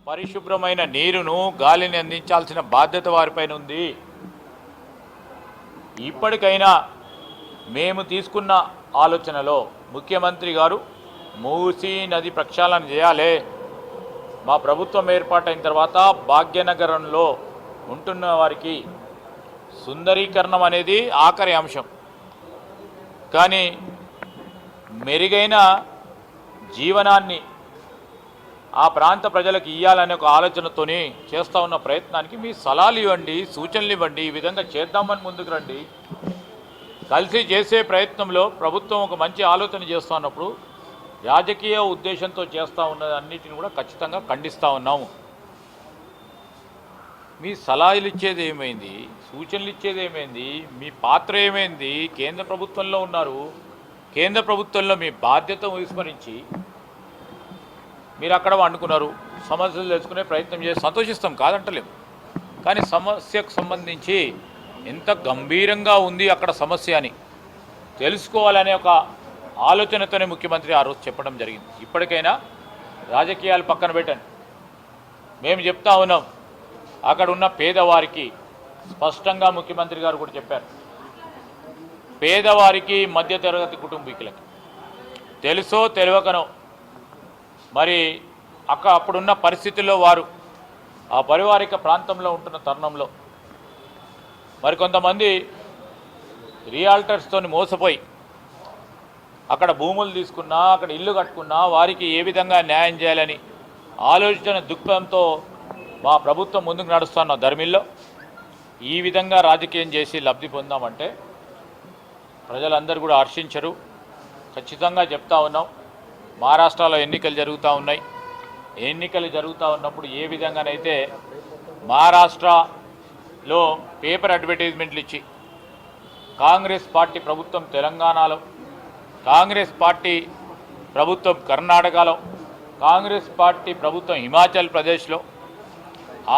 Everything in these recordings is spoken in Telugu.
పరిశుభ్రమైన నీరును గాలిని అందించాల్సిన బాధ్యత వారిపైన ఉంది. ఇప్పటికైనా మేము తీసుకున్న ఆలోచనలో ముఖ్యమంత్రి గారు మూసీ నది ప్రక్షాళన చేయాలి. మా ప్రభుత్వం ఏర్పాటైన తర్వాత భాగ్యనగరంలో ఉంటున్న వారికి సుందరీకరణం అనేది ఆఖరి అంశం, కానీ మెరుగైన జీవనాన్ని ఆ ప్రాంత ప్రజలకు ఇవ్వాలనే ఒక ఆలోచనతోనే చేస్తూ ఉన్న ప్రయత్నానికి మీ సలహాలు ఇవ్వండి, సూచనలు ఇవ్వండి. ఈ విధంగా చేద్దామని ముందుకు రండి. కలిసి చేసే ప్రయత్నంలో ప్రభుత్వం ఒక మంచి ఆలోచన చేస్తూ ఉన్నప్పుడు రాజకీయ ఉద్దేశంతో చేస్తూ ఉన్నదన్నిటిని కూడా ఖచ్చితంగా ఖండిస్తూ ఉన్నాము. మీ సలహాలు ఇచ్చేది ఏమైంది, సూచనలు ఇచ్చేది ఏమైంది, మీ పాత్ర ఏమైంది? కేంద్ర ప్రభుత్వంలో ఉన్నారు. కేంద్ర ప్రభుత్వంలో మీ బాధ్యత విస్మరించి మీరు అక్కడ వండుకున్నారు. సమస్యలు తెలుసుకునే ప్రయత్నం చేసి సంతోషిస్తాం, కాదంటలేము. కానీ సమస్యకు సంబంధించి ఎంత గంభీరంగా ఉంది అక్కడ సమస్య అని తెలుసుకోవాలనే ఒక ఆలోచనతోనే ముఖ్యమంత్రి ఆ రోజు చెప్పడం జరిగింది. ఇప్పటికైనా రాజకీయాలు పక్కన పెట్టండి. మేము చెప్తా ఉన్నాం, అక్కడ ఉన్న పేదవారికి స్పష్టంగా ముఖ్యమంత్రి గారు కూడా చెప్పారు. పేదవారికి, మధ్యతరగతి కుటుంబీకులకి తెలుసో తెలియకనో మరి అప్పుడున్న పరిస్థితుల్లో వారు ఆ పరివారిక ప్రాంతంలో ఉంటున్న తరుణంలో మరికొంతమంది రియాల్టర్స్తో మోసపోయి అక్కడ భూములు తీసుకున్నా, అక్కడ ఇల్లు కట్టుకున్నా వారికి ఏ విధంగా న్యాయం చేయాలని ఆలోచన దృక్పథంతో మా ప్రభుత్వం ముందుకు నడుస్తున్న ధర్మిల్లో ఈ విధంగా రాజకీయం చేసి లబ్ధి పొందామంటే ప్రజలందరూ కూడా హర్షించరు. ఖచ్చితంగా చెప్తా ఉన్నాం. మహారాష్ట్రలో ఎన్నికలు జరుగుతూ ఉన్నాయి. ఎన్నికలు జరుగుతూ ఉన్నప్పుడు ఏ విధంగానైతే మహారాష్ట్రలో పేపర్ అడ్వర్టైజ్మెంట్లు ఇచ్చి కాంగ్రెస్ పార్టీ ప్రభుత్వం తెలంగాణలో, కాంగ్రెస్ పార్టీ ప్రభుత్వం కర్ణాటకలో, కాంగ్రెస్ పార్టీ ప్రభుత్వం హిమాచల్ ప్రదేశ్లో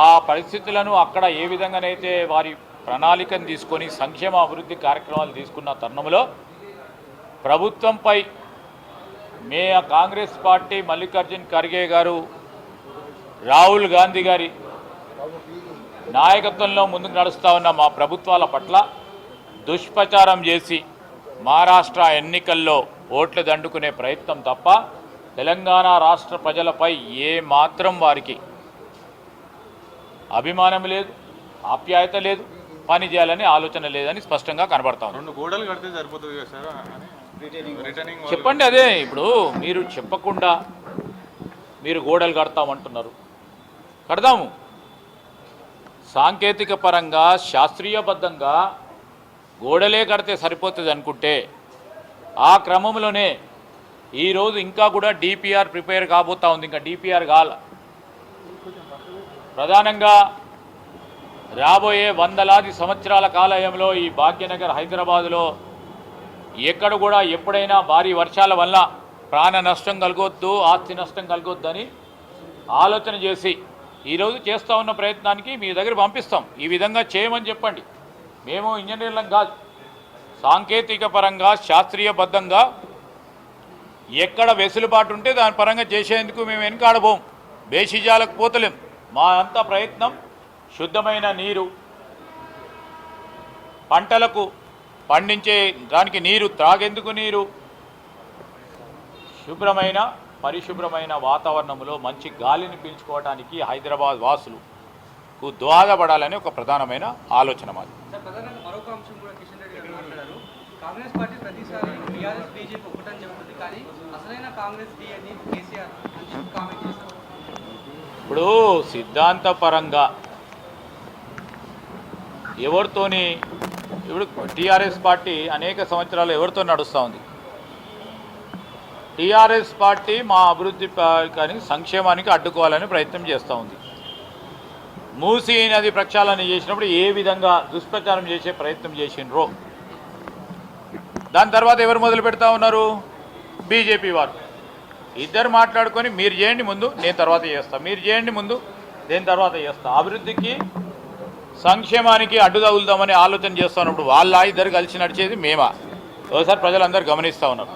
ఆ పరిస్థితులను అక్కడ ఏ విధంగానైతే వారి ప్రణాళికను తీసుకొని సంక్షేమ అభివృద్ధి కార్యక్రమాలు తీసుకున్న తరుణంలో ప్రభుత్వంపై కాంగ్రెస్ పార్టీ మల్లికార్జున్ ఖర్గే గారు, రాహుల్ గాంధీ గారి నాయకత్వంలో ముందుకు నడుస్తూ ఉన్న మా ప్రభుత్వాల పట్ల దుష్ప్రచారం చేసి మహారాష్ట్ర ఎన్నికల్లో ఓట్లు దండుకునే ప్రయత్నం తప్ప తెలంగాణ రాష్ట్ర ప్రజలపై ఏ మాత్రం వారికి అభిమానం లేదు, ఆప్యాయత లేదు, పని చేయాలని ఆలోచన లేదని స్పష్టంగా కనబడతా ఉంది. 2 గోడలు కడితే సరిపోతుంది కదా సార్ అని చెప్పండి. అదే ఇప్పుడు మీరు చెప్పకుండా మీరు గోడలు కడతామంటున్నారు. కడదాము. సాంకేతిక పరంగా శాస్త్రీయబద్ధంగా గోడలే కడితే సరిపోతుంది అనుకుంటే ఆ క్రమంలోనే ఈరోజు ఇంకా కూడా డిపిఆర్ ప్రిపేర్ కాబోతా ఉంది. ఇంకా డిపిఆర్ కాల. ప్రధానంగా రాబోయే వందలాది సంవత్సరాల కాలంలో ఈ భాగ్యనగర్ హైదరాబాదులో ఎక్కడ కూడా ఎప్పుడైనా భారీ వర్షాల వల్ల ప్రాణ నష్టం కలగొద్దు, ఆస్తి నష్టం కలగొద్దని ఆలోచన చేసి ఈరోజు చేస్తూ ఉన్న ప్రయత్నానికి మీ దగ్గర పంపిస్తాం. ఈ విధంగా చేయమని చెప్పండి. మేము ఇంజనీర్లం కాదు. సాంకేతిక పరంగా శాస్త్రీయబద్ధంగా ఎక్కడ వెసులుబాటు ఉంటే దాని పరంగా చేసేందుకు మేము వెనుకాడబోం, బేషిజాలకు పోతలేం. మా అంత ప్రయత్నం శుద్ధమైన నీరు, పంటలకు పండించే దానికి నీరు, త్రాగేందుకు నీరు, శుభ్రమైన పరిశుభ్రమైన వాతావరణంలో మంచి గాలిని పీల్చుకోవడానికి హైదరాబాద్ వాసులకు దోహదపడాలని ఒక ప్రధానమైన ఆలోచన మాది. ఇప్పుడు సిద్ధాంతపరంగా ఎవరితోని ఇప్పుడు టీఆర్ఎస్ పార్టీ అనేక సంవత్సరాలు ఎవరితో నడుస్తూ ఉంది? టీఆర్ఎస్ పార్టీ మా అభివృద్ధి కానీ సంక్షేమానికి అడ్డుకోవాలని ప్రయత్నం చేస్తూ ఉంది. మూసీ నది ప్రక్షాళన చేసినప్పుడు ఏ విధంగా దుష్ప్రచారం చేసే ప్రయత్నం చేసినరో దాని తర్వాత ఎవరు మొదలు పెడతా ఉన్నారు? బీజేపీ వారు. ఇద్దరు మాట్లాడుకొని మీరు చేయండి ముందు, నేను తర్వాత చేస్తా, మీరు చేయండి ముందు, నేను తర్వాత చేస్తా. అభివృద్ధికి సంక్షేమానికి అడ్డు తగులుదామని ఆలోచన చేస్తున్నప్పుడు వాళ్ళ ఇద్దరు కలిసి నడిచేది మేమా? ఒకసారి ప్రజలందరూ గమనిస్తూ ఉన్నారు.